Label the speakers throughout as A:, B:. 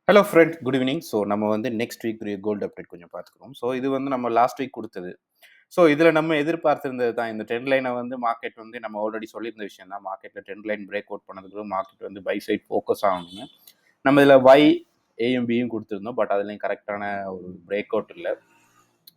A: Hello friend, good evening. So நம்ம வந்து next week gold update கொஞ்சம் பார்த்துக்குறோம். ஸோ இது வந்து நம்ம லாஸ்ட் வீக் கொடுத்தது. ஸோ இதில் நம்ம எதிர்பார்த்திருந்தது தான். இந்த ட்ரெண்ட் லைனை வந்து மார்க்கெட் வந்து நம்ம ஆல்ரெடி சொல்லியிருந்த விஷயம் தான். மார்க்கெட்டில் ட்ரெண்ட் லைன் பிரேக் அவுட் பண்ணதுக்கு மார்க்கெட் வந்து பை சைட் ஃபோக்கஸ் ஆகணுங்க. நம்ம இதில் பை ஏஎம்பியும் கொடுத்துருந்தோம். பட் அதுலேயும் கரெக்டான ஒரு பிரேக் அவுட் இல்லை.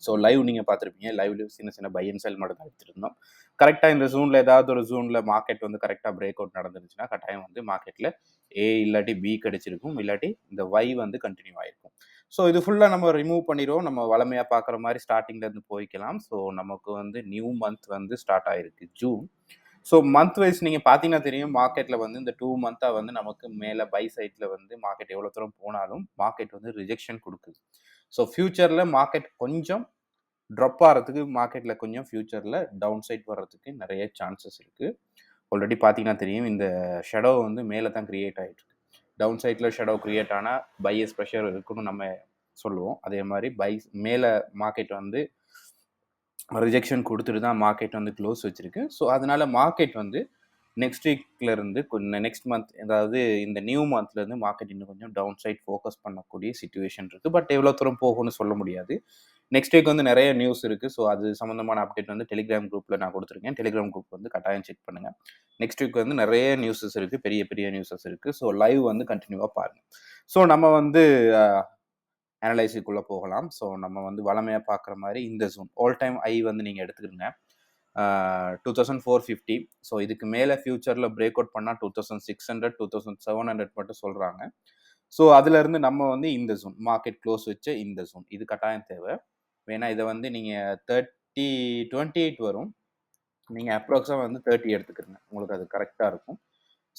A: ஸோ லைவ் நீங்கள் பார்த்துருப்பீங்க. லைவ்ல சின்ன சின்ன பை அண்ட் செல் மட்டும் தான் எடுத்துருந்தோம். கரெக்டாக இந்த ஜூனில் ஏதாவது ஒரு ஜூனில் மார்க்கெட் வந்து கரெக்டாக பிரேக் அவுட் நடந்துருச்சுன்னா கட்டாயம் வந்து மார்க்கெட்டில் ஏ இல்லாட்டி பி கிடைச்சிருக்கும், இல்லாட்டி இந்த ஒய் வந்து கண்டினியூ ஆயிருக்கும். ஸோ இது ஃபுல்லாக நம்ம ரிமூவ் பண்ணிடுவோம். நம்ம வளமையாக பார்க்குற மாதிரி ஸ்டார்டிங்லேருந்து போய்க்கலாம். ஸோ நமக்கு வந்து நியூ மந்த் வந்து ஸ்டார்ட் ஆயிருக்கு ஜூன். ஸோ மந்த் வைஸ் நீங்கள் பார்த்தீங்கன்னா தெரியும், மார்க்கெட்டில் வந்து இந்த 2 மந்த்தாக வந்து நமக்கு மேலே பை சைட்டில் வந்து மார்க்கெட் எவ்வளோ தூரம் போனாலும் மார்க்கெட் வந்து ரிஜெக்ஷன் கொடுக்குது. ஸோ ஃபியூச்சரில் மார்க்கெட் கொஞ்சம் ட்ராப் ஆகிறதுக்கு, மார்க்கெட்டில் கொஞ்சம் ஃபியூச்சரில் டவுன் சைட் வர்றதுக்கு நிறைய சான்சஸ் இருக்குது. ஆல்ரெடி பார்த்தீங்கன்னா தெரியும், இந்த ஷெடோ வந்து மேலே தான் கிரியேட் ஆகிட்டு இருக்கு. டவுன் சைட்டில் ஷெடோ கிரியேட் ஆனால் பையஸ் ப்ரெஷர் இருக்குன்னு நம்ம சொல்லுவோம். அதே மாதிரி மேலே மார்க்கெட் வந்து ரிஜெக்ஷன் கொடுத்துட்டு தான் மார்க்கெட் வந்து க்ளோஸ் வச்சிருக்கு. ஸோ அதனால மார்க்கெட் வந்து நெக்ஸ்ட் வீக்ல இருந்து கொஞ்சம் நெக்ஸ்ட் மந்த், அதாவது இந்த நியூ மந்த்ல இருந்து மார்க்கெட் இன்னும் கொஞ்சம் டவுன் சைட் ஃபோக்கஸ் பண்ணக்கூடிய சிச்சுவேஷன் இருக்கு. பட் எவ்வளோ தூரம் போகும்னு சொல்ல முடியாது. நெக்ஸ்ட் வீக் வந்து நிறைய நியூஸ் இருக்கு. ஸோ அது சம்பந்தமான அப்டேட் வந்து டெலிகிராம் குரூப்ல நான் கொடுத்துருக்கேன். டெலிகிராம் குரூப் வந்து கட்டாயம் செக் பண்ணுங்க. நெக்ஸ்ட் வீக் வந்து நிறைய நியூஸஸ் இருக்கு, பெரிய பெரிய நியூஸஸ் இருக்கு. ஸோ லைவ் வந்து கண்டினியூவா பாருங்க. ஸோ நம்ம வந்து அனலைஸுக்குள்ளே போகலாம். ஸோ நம்ம வந்து வளமையாக பார்க்குற மாதிரி இந்த ஜோன் ஆல் டைம் ஐ வந்து நீங்கள் எடுத்துக்கிடுங்க. 2450. ஸோ இதுக்கு மேலே ஃபியூச்சரில் பிரேக் அவுட் பண்ணால் 2600, 2700 மட்டும் சொல்கிறாங்க. ஸோ அதுலேருந்து நம்ம வந்து இந்த ஜோன் மார்க்கெட் க்ளோஸ் வச்ச இந்த ஜோன் இது கட்டாயம் தேவை. வேணா இதை வந்து நீங்கள் 28 வரும். நீங்கள் அப்ராக்ஸாக வந்து 30 எடுத்துக்கிறங்க. உங்களுக்கு அது கரெக்டாக இருக்கும்.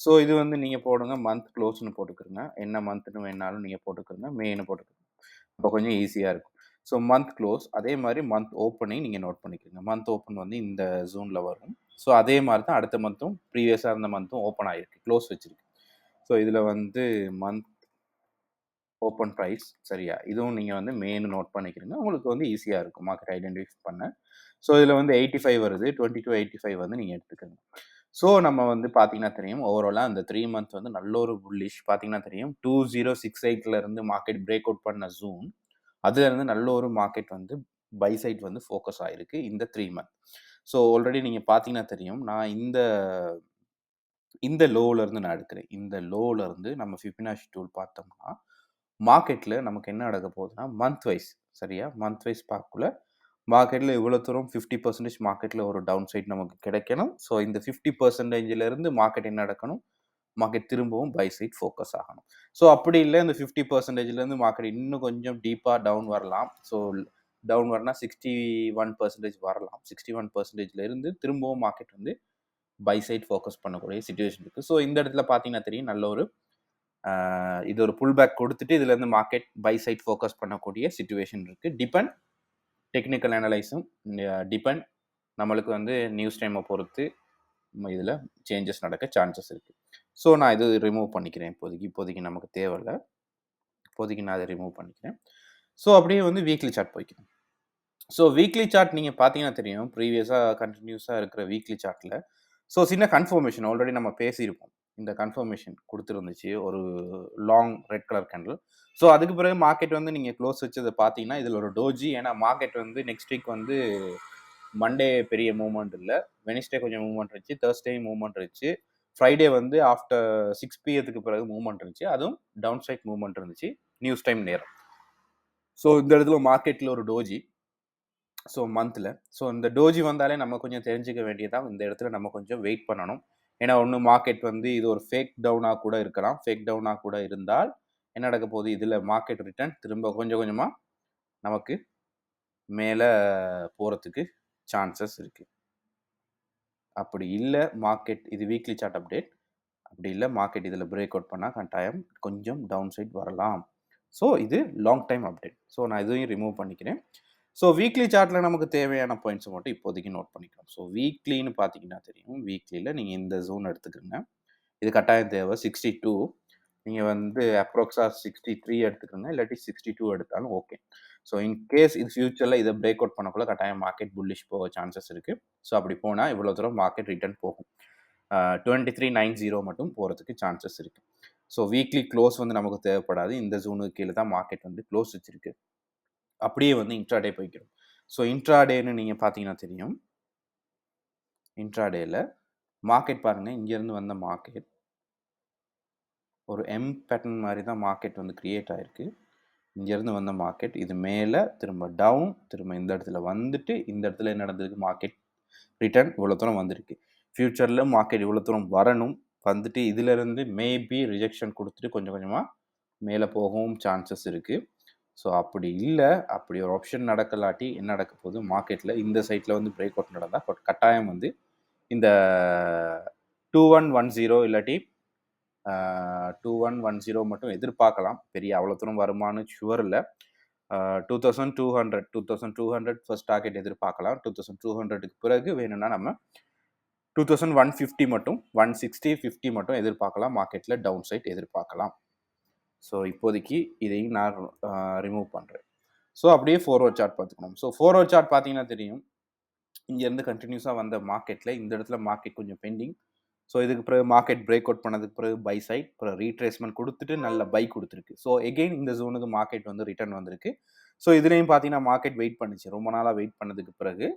A: ஸோ இது வந்து நீங்கள் போடுங்க, மந்த் க்ளோஸ்னு போட்டுக்கிறங்க. என்ன மந்த்னு வேணாலும் நீங்கள் போட்டுக்கிறங்க, மேன்னு போட்டுக்கிறங்க. அப்போ கொஞ்சம் ஈஸியாக இருக்கும். ஸோ மந்த் க்ளோஸ், அதே மாதிரி மந்த் ஓப்பனையும் நீங்கள் நோட் பண்ணிக்கிறீங்க. மந்த் ஓப்பன் வந்து இந்த ஜோனில் வரும். ஸோ அதே மாதிரி தான் அடுத்த மந்த்தும் ப்ரீவியஸாக இருந்த மந்த்தும் ஓப்பன் ஆகிருக்கு, க்ளோஸ் வச்சிருக்கு. ஸோ இதில் வந்து மந்த் ஓப்பன் ப்ரைஸ் சரியா, இதுவும் நீங்கள் வந்து மெயின் நோட் பண்ணிக்கிறீங்க. உங்களுக்கு வந்து ஈஸியாக இருக்கும் மார்க்கெட் ஐடென்டிஃபை பண்ண. ஸோ இதில் வந்து 85 வருது, 2285 வந்து நீங்கள் எடுத்துக்கோங்க. ஸோ நம்ம வந்து பார்த்தீங்கன்னா தெரியும், ஓவராலாக அந்த 3 மந்த் வந்து நல்ல ஒரு புல்லிஷ். பார்த்தீங்கன்னா தெரியும், 2068 இருந்து மார்க்கெட் பிரேக் அவுட் பண்ண ஜூன், அதுலேருந்து நல்ல ஒரு மார்க்கெட் வந்து பை சைட் வந்து ஃபோக்கஸ் ஆகிருக்கு இந்த 3 மந்த். ஸோ ஆல்ரெடி நீங்கள் பார்த்தீங்கன்னா தெரியும், நான் இந்த லோவிலேருந்து நான் எடுக்கிறேன். இந்த லோவிலேருந்து நம்ம ஃபிபனாஷி டூல் பார்த்தோம்னா மார்க்கெட்டில் நமக்கு என்ன நடக்க போகுதுன்னா, மந்த் வைஸ் சரியா, மந்த் வைஸ் பார்க்கல மார்க்கெட்டில் இவ்வளோ தூரம் 50% மார்க்கெட்டில் ஒரு டவுன் சைட் நமக்கு கிடைக்கணும். ஸோ இந்த 50%லேருந்து மார்க்கெட் என்ன நடக்கணும், மார்க்கெட் திரும்பவும் பை சைட் ஃபோக்கஸ் ஆகணும். ஸோ அப்படி இல்லை, இந்த 50%லேருந்து மார்க்கெட் இன்னும் கொஞ்சம் டீப்பாக டவுன் வரலாம். ஸோ டவுன் வரனா 61% வரலாம். 61%லேருந்து திரும்பவும் மார்க்கெட் வந்து பை சைட் ஃபோக்கஸ் பண்ணக்கூடிய சிச்சுவேஷன் இருக்குது. ஸோ இந்த இடத்துல பார்த்தீங்கன்னா தெரியும், நல்ல ஒரு இது ஒரு புல் பேக் கொடுத்துட்டு இதுலேருந்து மார்க்கெட் பை சைட் ஃபோக்கஸ் பண்ணக்கூடிய சிச்சுவேஷன் இருக்குது. டிபெண்ட் டெக்னிக்கல் அனலைஸும் டிபெண்ட் நம்மளுக்கு வந்து நியூஸ் டைமை பொறுத்து இதில் சேஞ்சஸ் நடக்க சான்சஸ் இருக்குது. ஸோ நான் இது ரிமூவ் பண்ணிக்கிறேன். இப்போதைக்கு நமக்கு தேவையில்லை. இப்போதைக்கு நான் அதை ரிமூவ் பண்ணிக்கிறேன். ஸோ அப்படியே வந்து வீக்லி சார்ட் போய்க்கிறேன். ஸோ வீக்லி சார்ட் நீங்கள் பார்த்தீங்கன்னா தெரியும், ப்ரீவியஸாக கண்டினியூஸாக இருக்கிற வீக்லி சார்ட்டில் ஸோ சின்ன கன்ஃபர்மேஷன் ஆல்ரெடி நம்ம பேசியிருப்போம். இந்த கன்ஃபர்மேஷன் கொடுத்துருந்துச்சு ஒரு long red colour candle. So அதுக்கு பிறகு மார்க்கெட் வந்து நீங்கள் க்ளோஸ் வச்சதை பார்த்தீங்கன்னா இதில் ஒரு டோஜி. ஏன்னா மார்க்கெட் வந்து நெக்ஸ்ட் வீக் வந்து மண்டே பெரிய மூவ்மெண்ட் இல்லை, வெனிஸ்டே கொஞ்சம் மூவ்மெண்ட் இருந்துச்சு, தேர்ஸ்டே மூவ்மெண்ட் இருந்துச்சு, ஃப்ரைடே வந்து ஆஃப்டர் 6 PM பிறகு மூவ்மெண்ட் இருந்துச்சு, அதுவும் டவுன் சைட் மூவ்மெண்ட் இருந்துச்சு நியூஸ் டைம் நேரம். ஸோ இந்த இடத்துல மார்க்கெட்டில் ஒரு டோஜி. ஸோ மந்தில் ஸோ இந்த டோஜி வந்தாலே நம்ம கொஞ்சம் தெரிஞ்சுக்க வேண்டியதான், இந்த இடத்துல நம்ம கொஞ்சம் வெயிட் பண்ணணும். ஏன்னா ஒன்று மார்க்கெட் வந்து இது ஒரு ஃபேக் டவுனாக கூட இருக்கலாம். ஃபேக் டவுனாக கூட இருந்தால் என்ன நடக்க போகுது, இதில் மார்க்கெட் ரிட்டர்ன் திரும்ப கொஞ்சம் கொஞ்சமாக நமக்கு மேலே போகிறதுக்கு சான்சஸ் இருக்குது. அப்படி இல்லை மார்க்கெட், இது வீக்லி சார்ட் அப்டேட், அப்படி இல்லை மார்க்கெட் இதில் பிரேக் அவுட் பண்ணால் கட்டாயம் கொஞ்சம் டவுன் சைட் வரலாம். ஸோ இது லாங் டைம் அப்டேட். ஸோ நான் இதையும் ரிமூவ் பண்ணிக்கிறேன். ஸோ வீக்லி சார்ட்டில் நமக்கு தேவையான பாயிண்ட்ஸை மட்டும் இப்போதைக்கு நோட் பண்ணிக்கலாம். ஸோ வீக்லின்னு பார்த்தீங்கன்னா தெரியும், வீக்லியில் நீங்கள் இந்த ஜோன் எடுத்துக்கோங்க. இது கட்டாயம் தேவை 62. நீங்கள் வந்து அப்ராக்ஸாக 63 எடுத்துக்கோங்க, இல்லாட்டி 62 எடுத்தாலும் ஓகே. ஸோ இன்கேஸ் இது ஃபியூச்சரில் இதை பிரேக் அவுட் பண்ணக்குள்ள கட்டாயம் மார்க்கெட் புல்லிஷ் போக சான்சஸ் இருக்குது. ஸோ அப்படி போனால் இவ்வளோ தூரம் மார்க்கெட் ரிட்டர்ன் போகும். 2390 மட்டும் போகிறதுக்கு சான்சஸ் இருக்குது. ஸோ வீக்லி க்ளோஸ் வந்து நமக்கு தேவைப்படாது. இந்த ஜோனுக்கு கீழே தான் மார்க்கெட் வந்து க்ளோஸ் வச்சிருக்கு. அப்படியே வந்து இன்ட்ராடே போய்க்கிறோம். ஸோ இன்ட்ராடேன்னு நீங்கள் பார்த்தீங்கன்னா தெரியும். இன்ட்ராடேல மார்க்கெட் பாருங்க, இங்கேருந்து வந்த மார்க்கெட் ஒரு எம் பேட்டர்ன் மாதிரி தான் மார்க்கெட் வந்து கிரியேட் ஆயிருக்கு. இங்கேருந்து வந்த மார்க்கெட் இது மேலே திரும்ப டவுன், திரும்ப இந்த இடத்துல வந்துட்டு இந்த இடத்துல என்ன நடந்திருக்கு, மார்க்கெட் ரிட்டர்ன் இவ்வளோ தூரம் வந்திருக்கு. ஃப்யூச்சரில் மார்க்கெட் இவ்வளோ தூரம் வரணும், வந்துட்டு இதிலிருந்து மேபி ரிஜெக்ஷன் கொடுத்துட்டு கொஞ்சம் கொஞ்சமாக மேலே போகவும் சான்சஸ் இருக்குது. ஸோ அப்படி இல்லை, அப்படி ஒரு ஆப்ஷன் நடக்கலாட்டி என்ன நடக்க போகுது, மார்க்கெட்டில் இந்த சைட்டில் வந்து பிரேக் அவுட் நடந்தால் கட்டாயம் வந்து இந்த 2110 இல்லாட்டி 2110 மட்டும் எதிர்பார்க்கலாம். பெரிய அவ்வளோ தூரம் வருமானு ஷுவர் இல்லை. 2200 ஃபர்ஸ்ட் டார்கெட் எதிர்பார்க்கலாம். 2200க்கு பிறகு வேணும்னா நம்ம 2150 மட்டும் 160 50 மட்டும் எதிர்பார்க்கலாம். மார்க்கெட்டில் டவுன் சைட் எதிர்பார்க்கலாம். ஸோ இப்போதைக்கு இதையும் நான் ரிமூவ் பண்ணுறேன். ஸோ அப்படியே ஃபார்வர்ட் சார்ட் பார்த்துக்கணும். ஸோ ஃபார்வர்ட் சார்ட் பார்த்தீங்கன்னா தெரியும், இங்கேருந்து கண்டினியூஸாக வந்த மார்க்கெட்டில் இந்த இடத்துல மார்க்கெட் கொஞ்சம் பெண்டிங். ஸோ இதுக்கு பிறகு மார்க்கெட் பிரேக் அவுட் பண்ணதுக்கு பிறகு பை சைட், அப்புறம் ரீட்ரேஸ்மெண்ட் கொடுத்துட்டு நல்ல பை கொடுத்துருக்கு. ஸோ எகெயின் இந்த ஜோனுக்கு மார்க்கெட் வந்து ரிட்டர்ன் வந்திருக்கு. ஸோ இதுலேயும் பார்த்தீங்கன்னா மார்க்கெட் வெயிட் பண்ணிச்சு. ரொம்ப நாளாக வெயிட் பண்ணதுக்கு பிறகு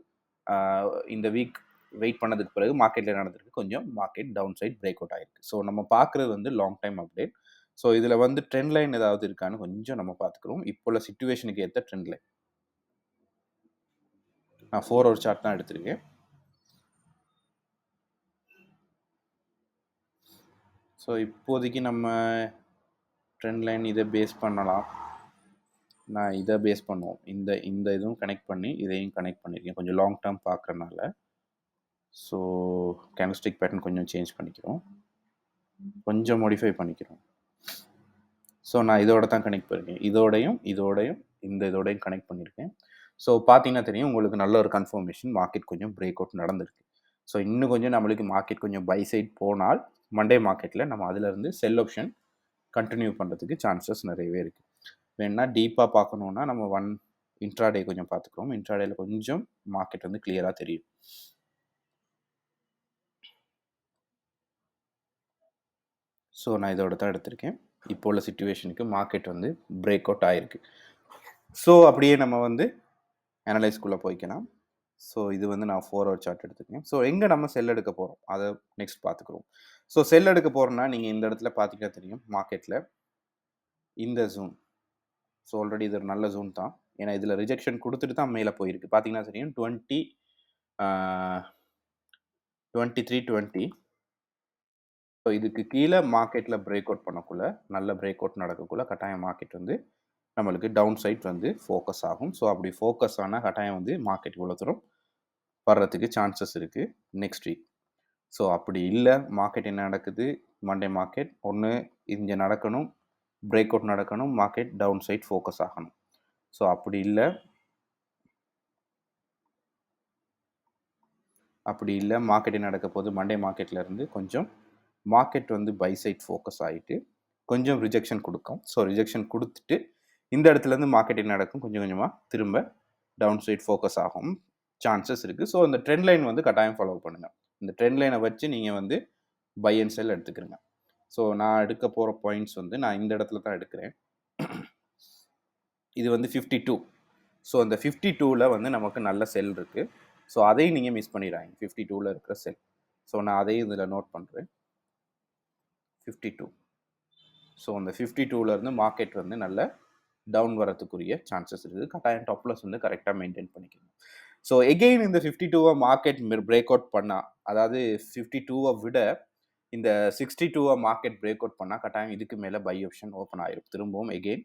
A: இந்த வீக் வெயிட் பண்ணதுக்கு பிறகு மார்க்கெட்டில் நடந்திருக்கு, கொஞ்சம் market downside breakout ஆயிருக்கு. ஸோ நம்ம பார்க்குறது வந்து லாங் டைம் அப்டேட். ஸோ இதில் வந்து ட்ரெண்ட் லைன் ஏதாவது இருக்கான்னு கொஞ்சம் நம்ம பார்த்துக்கிறோம். இப்போ உள்ள சிச்சுவேஷனுக்கு ஏற்ற ட்ரெண்ட் லைன் நான் 4 ஹவர் சார்ட் தான் எடுத்திருக்கேன். ஸோ இப்போதைக்கு நம்ம ட்ரெண்ட் லைன் இதை பேஸ் பண்ணலாம். நான் இதை பேஸ் பண்ணுவோம். இந்த இதுவும் கனெக்ட் பண்ணி இதையும் கனெக்ட் பண்ணியிருக்கேன், கொஞ்சம் லாங் டேர்ம் பார்க்குறனால. ஸோ கேண்டில்ஸ்டிக் பேட்டர்ன் கொஞ்சம் சேஞ்ச் பண்ணிக்கிறோம், கொஞ்சம் மாடிஃபை பண்ணிக்கிறோம். ஸோ நான் இதோட தான் கனெக்ட் பண்ணியிருக்கேன், இதோடையும் இதோடையும் கனெக்ட் பண்ணியிருக்கேன். ஸோ பார்த்தீங்கன்னா தெரியும் உங்களுக்கு நல்ல ஒரு கன்ஃபர்மேஷன், மார்க்கெட் கொஞ்சம் பிரேக் அவுட் நடந்திருக்கு. ஸோ இன்னும் கொஞ்சம் நம்மளுக்கு மார்க்கெட் கொஞ்சம் பை சைட் போனால் மண்டே மார்க்கெட்டில் நம்ம அதிலிருந்து செல் ஆப்ஷன் கண்டினியூ பண்ணுறதுக்கு சான்சஸ் நிறையவே இருக்குது. வேணா டீப்பாக பார்க்கணுன்னா நம்ம இன்ட்ராடே கொஞ்சம் பார்த்துக்கிறோம். இன்ட்ராடேல கொஞ்சம் மார்க்கெட் வந்து கிளியராக தெரியும். ஸோ நான் இதோட தான் எடுத்திருக்கேன். இப்போ உள்ள சிச்சுவேஷனுக்கு மார்க்கெட் வந்து பிரேக் அவுட் ஆகிருக்கு. ஸோ அப்படியே நம்ம வந்து அனலைஸ்குள்ளே போய்க்கலாம். ஸோ இது வந்து நான் 4 ஹவர் சார்ட் எடுத்துக்கேன். ஸோ எங்கே நம்ம செல் எடுக்க போகிறோம் அதை நெக்ஸ்ட் பார்த்துக்குறோம். ஸோ செல் எடுக்க போகிறோம்னா நீங்கள் இந்த இடத்துல பார்த்தீங்கன்னா தெரியும் மார்க்கெட்டில் இந்த ஜோன். ஸோ ஆல்ரெடி இது ஒரு நல்ல ஜோன் தான், ஏன்னா இதில் ரிஜெக்ஷன் கொடுத்துட்டு தான் மேலே போயிருக்கு. பார்த்தீங்கன்னா தெரியும் 2320. ஸோ இதுக்கு கீழே மார்க்கெட்டில் பிரேக் அவுட் பண்ணக்குள்ள, நல்ல பிரேக் அவுட் நடக்கக்குள்ள கட்டாயம் மார்க்கெட் வந்து நம்மளுக்கு டவுன் சைட் வந்து ஃபோக்கஸ் ஆகும். ஸோ அப்படி ஃபோக்கஸ் ஆனால் கட்டாயம் வந்து மார்க்கெட் இவ்வளோ தூரம் வர்றதுக்கு சான்சஸ் இருக்குது நெக்ஸ்ட் வீக். ஸோ அப்படி இல்லை, மார்க்கெட் என்ன நடக்குது, மண்டே மார்க்கெட் ஒன்று இங்கே நடக்கணும், பிரேக் அவுட் நடக்கணும், மார்க்கெட் டவுன் சைட் ஃபோக்கஸ் ஆகணும். ஸோ அப்படி இல்லை மார்க்கெட் என்ன நடக்க போகுது, மண்டே மார்க்கெட்லேருந்து கொஞ்சம் மார்க்கெட் வந்து பை சைட் ஃபோக்கஸ் ஆகிட்டு கொஞ்சம் ரிஜெக்ஷன் கொடுக்கும். ஸோ ரிஜெக்ஷன் கொடுத்துட்டு இந்த இடத்துலேருந்து மார்க்கெட் என்ன நடக்கும், கொஞ்சம் கொஞ்சமாக திரும்ப டவுன் சைட் ஃபோக்கஸ் ஆகும் சான்சஸ் இருக்குது. ஸோ இந்த ட்ரெண்ட் லைன் வந்து கட்டாயம் ஃபாலோ பண்ணுங்கள். இந்த ட்ரெண்ட் லைனை வச்சு நீங்கள் வந்து பை அண்ட் செல் எடுத்துக்கிறங்க. ஸோ நான் எடுக்க போகிற பாயிண்ட்ஸ் வந்து நான் இந்த இடத்துல தான் எடுக்கிறேன். இது வந்து 52. ஸோ அந்த 52ல் வந்து நமக்கு நல்ல செல் இருக்குது. ஸோ அதையும் நீங்கள் மிஸ் பண்ணிடுறாங்க, 52ல் இருக்கிற செல். ஸோ நான் அதையும் இதில் நோட் பண்ணுறேன், 52. ஸோ அந்த 52லேருந்து மார்க்கெட் வந்து நல்ல டவுன் வரத்துக்குரிய சான்சஸ் இருக்குது. கட்டாயம் டாப் லாஸ் வந்து கரெக்டாக மெயின்டைன் பண்ணிக்கணும். ஸோ எகெயின் இந்த 52வை மார்க்கெட் பிரேக் அவுட் பண்ணால், அதாவது 52வை விட இந்த 62வை மார்க்கெட் பிரேக் அவுட் பண்ணால் கட்டாயம் இதுக்கு மேலே பை ஆப்ஷன் ஓப்பன் ஆகிடும். திரும்பவும் எகெயின்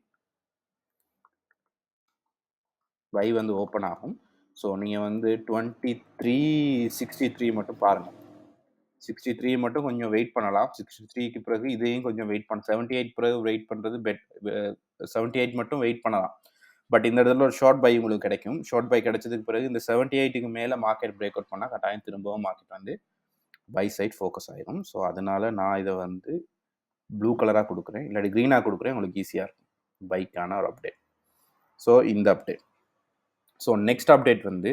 A: பை வந்து ஓப்பன் ஆகும். ஸோ நீங்கள் வந்து 2363 மட்டும் பாருங்கள். 63 மட்டும் கொஞ்சம் வெயிட் பண்ணலாம். 63க்கு பிறகு இதையும் கொஞ்சம் வெயிட் பண்ண, 78 பிறகு வெயிட் பண்ணுறது 78 மட்டும் வெயிட் பண்ணலாம். பட் இந்த இடத்துல ஒரு ஷார்ட் பை உங்களுக்கு கிடைக்கும். ஷார்ட் பை கிடைச்சதுக்கு பிறகு இந்த 78க்கு மேலே மார்க்கெட் பிரேக் அவுட் பண்ணால் கட்டாயம் திரும்பவும் மார்க்கெட் வந்து பை சைட் ஃபோக்கஸ் ஆகிடும். ஸோ அதனால நான் இதை வந்து ப்ளூ கலராக கொடுக்குறேன், இல்லாட்டி க்ரீனாக கொடுக்குறேன், உங்களுக்கு ஈஸியாக இருக்கும் பைக்கான ஒரு அப்டேட். ஸோ இந்த அப்டேட். ஸோ நெக்ஸ்ட் அப்டேட் வந்து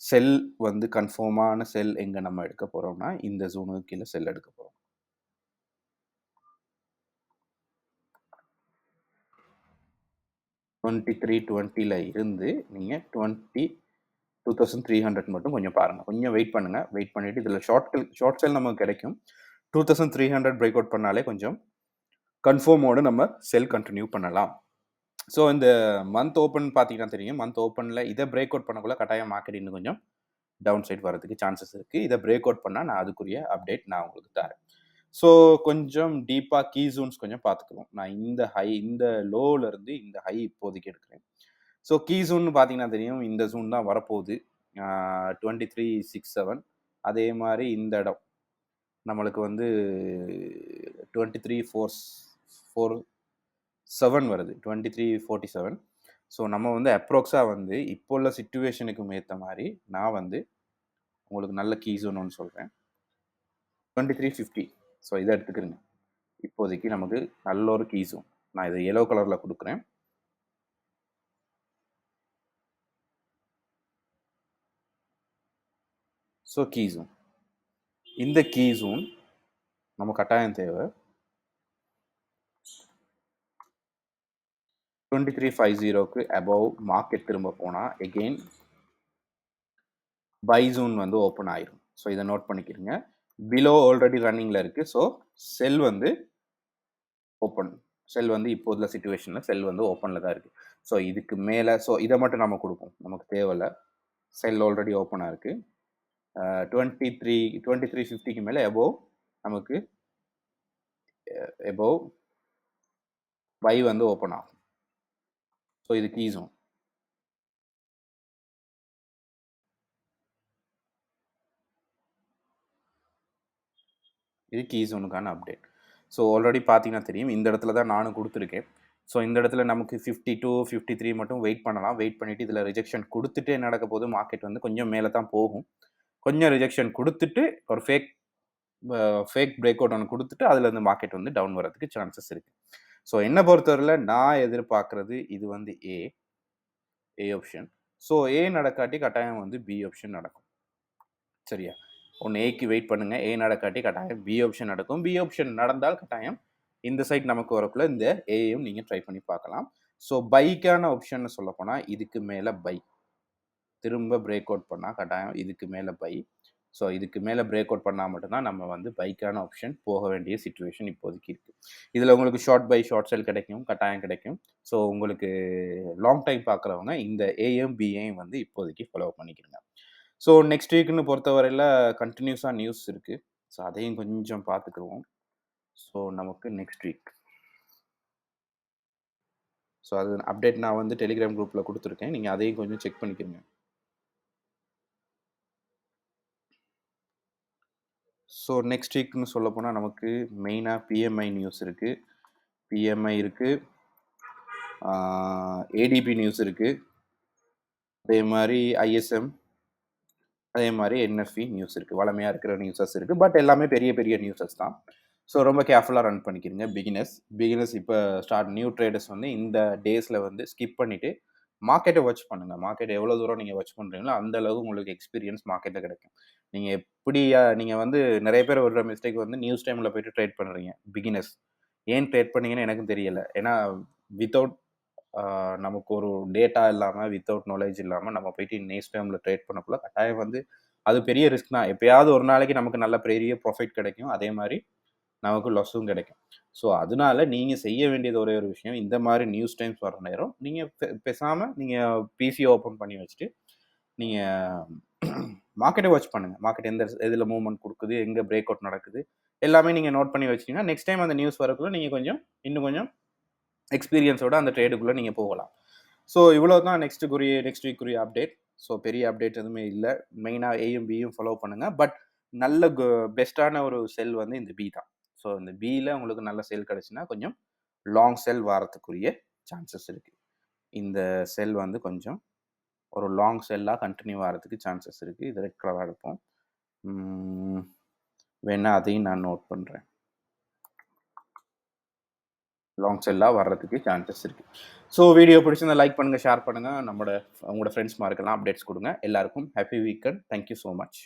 A: செல் வந்து கன்ஃபார்மான செல் எங்கே நம்ம எடுக்க போகிறோம்னா இந்த ஜோனுக்கு கீழே செல் எடுக்க போகிறோம். 2320ல இருந்து நீங்கள் 2300 மட்டும் கொஞ்சம் பாருங்கள். கொஞ்சம் வெயிட் பண்ணுங்கள். வெயிட் பண்ணிவிட்டு இதில் ஷார்ட் செல் நமக்கு கிடைக்கும். 2300 பிரேக் அவுட் பண்ணாலே கொஞ்சம் கன்ஃபார்மோடு நம்ம செல் கண்டினியூ பண்ணலாம். ஸோ இந்த மந்த் ஓப்பன் பார்த்தீங்கன்னா தெரியும். மந்த் ஓப்பனில் இதை பிரேக் அவுட் பண்ணக்குள்ள கட்டாயம் மார்க்கெட் இன்னும் கொஞ்சம் டவுன் சைட் வரதுக்கு சான்சஸ் இருக்குது. இதை பிரேக் அவுட் பண்ணால் நான் அதுக்குரிய அப்டேட் நான் உங்களுக்கு தரேன். ஸோ கொஞ்சம் டீப்பாக கீ ஜோன்ஸ் கொஞ்சம் பார்த்துக்குவோம். நான் இந்த லோவிலேருந்து இந்த ஹை இப்போதைக்கு எடுக்கிறேன். ஸோ கீ ஜோன் பார்த்தீங்கன்னா தெரியும், இந்த ஜோன் தான் வரப்போகுது. 2367. அதே மாதிரி இந்த இடம் நம்மளுக்கு வந்து 2347 வருது. 2347. ஸோ நம்ம வந்து அப்ராக்ஸாக வந்து இப்போ உள்ள சிச்சுவேஷனுக்கு ஏற்ற மாதிரி நான் வந்து உங்களுக்கு நல்ல கீ ஜோன் ஒன்று சொல்கிறேன். 2350. ஸோ இதை எடுத்துக்கிறேங்க. இப்போதைக்கு நமக்கு நல்ல ஒரு கீ ஜோன். நான் இதை yellow கலரில் கொடுக்குறேன். ஸோ கீ ஜோன், இந்த கீ ஜோன் நம்ம கட்டாயம் தேவை. 2350க்கு அபவ் மார்க்கெட் திரும்ப போனால் எகெயின் பை ஜோன் வந்து ஓப்பன் ஆயிரும். ஸோ இதை நோட் பண்ணிக்கிறீங்க. பிலோ ஆல்ரெடி ரன்னிங்கில் இருக்குது. ஸோ செல் வந்து ஓப்பன். செல் வந்து இப்போ உள்ள சிச்சுவேஷனில் செல் வந்து ஓப்பனில் தான் இருக்குது. ஸோ இதுக்கு மேலே இதை மட்டும் நம்ம கொடுப்போம். நமக்கு தேவையில்லை. செல் ஆல்ரெடி ஓப்பனாக இருக்குது. 2350க்கு மேலே எபோவ் நமக்கு பை வந்து ஓப்பன் ஆகும். ஸோ இது கீ ஜோன். இது கீ ஜோனுக்கான அப்டேட். ஸோ ஆல்ரெடி பார்த்தீங்கன்னா தெரியும், இந்த இடத்துல தான் நானும் கொடுத்துருக்கேன். ஸோ இந்த இடத்துல நமக்கு 52, 53 மட்டும் வெயிட் பண்ணலாம். வெயிட் பண்ணிவிட்டு இதில் ரிஜெக்ஷன் கொடுத்துட்டு என்ன நடக்க போது, மார்க்கெட் வந்து கொஞ்சம் மேலே தான் போகும். கொஞ்சம் ரிஜெக்ஷன் கொடுத்துட்டு ஒரு ஃபேக் பிரேக் அவுட் ஒன்று கொடுத்துட்டு அதுலேருந்து மார்க்கெட் வந்து டவுன் வரதுக்கு சான்சஸ் இருக்குது. ஸோ என்னை பொறுத்தவரையில் நான் எதிர்பார்க்குறது இது வந்து ஏ ஆப்ஷன். ஸோ ஏ நடக்காட்டி கட்டாயம் வந்து பி ஆப்ஷன் நடக்கும். சரியா? ஒன்று ஏக்கு வெயிட் பண்ணுங்கள். ஏ நடக்காட்டி கட்டாயம் பி ஆப்ஷன் நடக்கும். பி ஆப்ஷன் நடந்தால் கட்டாயம் இந்த சைட் நமக்கு வரக்குள்ள இந்த ஏயும் நீங்கள் ட்ரை பண்ணி பார்க்கலாம். ஸோ பைக்கான ஆப்ஷன் சொல்ல போனால் இதுக்கு மேலே பை திரும்ப பிரேக் அவுட் பண்ணால் கட்டாயம் இதுக்கு மேலே பை. ஸோ இதுக்கு மேலே பிரேக் அவுட் பண்ணால் மட்டும்தான் நம்ம வந்து பைக்கான ஆப்ஷன் போக வேண்டிய சிச்சுவேஷன் இப்போதைக்கு இருக்குது. இதில் உங்களுக்கு ஷார்ட் பை ஷார்ட் செல் கிடைக்கும், கட்டாயம் கிடைக்கும். ஸோ உங்களுக்கு லாங் டைம் பார்க்குறவங்க இந்த ஏஎம் பிஏயும் வந்து இப்போதைக்கு ஃபாலோ பண்ணிக்கிறங்க. ஸோ நெக்ஸ்ட் வீக்குன்னு பொறுத்தவரையில் கண்டினியூஸாக நியூஸ் இருக்குது. ஸோ அதையும் கொஞ்சம் பார்த்துக்குருவோம். ஸோ நமக்கு நெக்ஸ்ட் வீக் ஸோ அது அப்டேட் நான் வந்து டெலிகிராம் குரூப்பில் கொடுத்துருக்கேன். நீங்கள் அதையும் கொஞ்சம் செக் பண்ணிக்கிறங்க. ஸோ நெக்ஸ்ட் வீக்னு சொல்ல போனால் நமக்கு மெயினாக பிஎம்ஐ நியூஸ் இருக்குது. பிஎம்ஐ இருக்குது, ஏடிபி நியூஸ் இருக்குது, அதே மாதிரி ஐஎஸ்எம், அதே மாதிரி என்எஃப்இ நியூஸ் இருக்குது. வளமையாக இருக்கிற நியூஸஸ் இருக்குது. பட் எல்லாமே பெரிய பெரிய நியூஸஸ் தான். ஸோ ரொம்ப கேர்ஃபுல்லாக ரன் பண்ணிக்கிறீங்க. பிகினர்ஸ் இப்போ நியூ ட்ரேடர்ஸ் வந்து இந்த டேஸில் வந்து ஸ்கிப் பண்ணிவிட்டு மார்க்கெட்டை வாட்ச் பண்ணுங்கள். மார்க்கெட் எவ்வளோ தூரம் நீங்கள் வாட்ச் பண்ணுறீங்களோ அந்த அளவுக்கு உங்களுக்கு எக்ஸ்பீரியன்ஸ் மார்க்கெட்டில் கிடைக்கும். நீங்கள் எப்படி நீங்கள் வந்து நிறைய பேர் ஒரு மிஸ்டேக் வந்து நியூஸ் டைமில் போய்ட்டு ட்ரேட் பண்ணுறீங்க. பிகினர்ஸ் ஏன் ட்ரேட் பண்ணீங்கன்னு எனக்கு தெரியலை. ஏன்னா வித்தவுட் நமக்கு ஒரு டேட்டா இல்லாமல் வித்தவுட் நாலேஜ் இல்லாமல் நம்ம போயிட்டு நியூஸ் டைமில் ட்ரேட் பண்ணக்குள்ள கட்டாயம் வந்து அது பெரிய ரிஸ்க் தான். எப்பயாவது ஒரு நாளைக்கு நமக்கு நல்ல பெரிய ப்ராஃபிட் கிடைக்கும், அதே மாதிரி நமக்கு லாஸும் கிடைக்கும். ஸோ அதனால நீங்கள் செய்ய வேண்டியது ஒரே ஒரு விஷயம், இந்த மாதிரி நியூஸ் டைம்ஸ் வர நேரம் நீங்கள் பேசாமல் நீங்கள் பிசி ஓப்பன் பண்ணி வச்சுட்டு நீங்கள் மார்க்கெட்டை வாட்ச் பண்ணுங்கள். மார்க்கெட் எந்த இதில் மூவ்மெண்ட் கொடுக்குது, எங்கே பிரேக் அவுட் நடக்குது, எல்லாமே நீங்கள் நோட் பண்ணி வச்சிட்டிங்கன்னா நெக்ஸ்ட் டைம் அந்த நியூஸ் வரக்குள்ள நீங்கள் இன்னும் கொஞ்சம் எக்ஸ்பீரியன்ஸோட அந்த ட்ரேடுக்குள்ளே நீங்கள் போகலாம். ஸோ இவ்வளோ தான் நெக்ஸ்ட் வீக்குரிய அப்டேட். ஸோ பெரிய அப்டேட் எதுவுமே இல்லை. மெயினாக ஏயும் பியும் ஃபாலோ பண்ணுங்கள். பட் நல்ல பெஸ்ட்டான ஒரு செல் வந்து இந்த பி தான். ஸோ இந்த பியில் உங்களுக்கு நல்ல செல் கிடச்சுன்னா கொஞ்சம் லாங் செல் வரத்துக்குரிய சான்சஸ் இருக்குது. இந்த செல் வந்து கொஞ்சம் ஒரு லாங் செல்லாக கண்டினியூ ஆகிறதுக்கு சான்சஸ் இருக்குது. இது ரெட் கலராக எடுப்போம். வேணா அதையும் நான் நோட் பண்ணுறேன். லாங் செல்லாக வர்றதுக்கு சான்சஸ் இருக்குது. ஸோ வீடியோ பிடிச்சிருந்தா லைக் பண்ணுங்கள், ஷேர் பண்ணுங்கள், உங்களோட ஃப்ரெண்ட்ஸ் மார்க்கெல்லாம் அப்டேட்ஸ் கொடுங்க. எல்லாருக்கும் happy weekend. Thank you so much.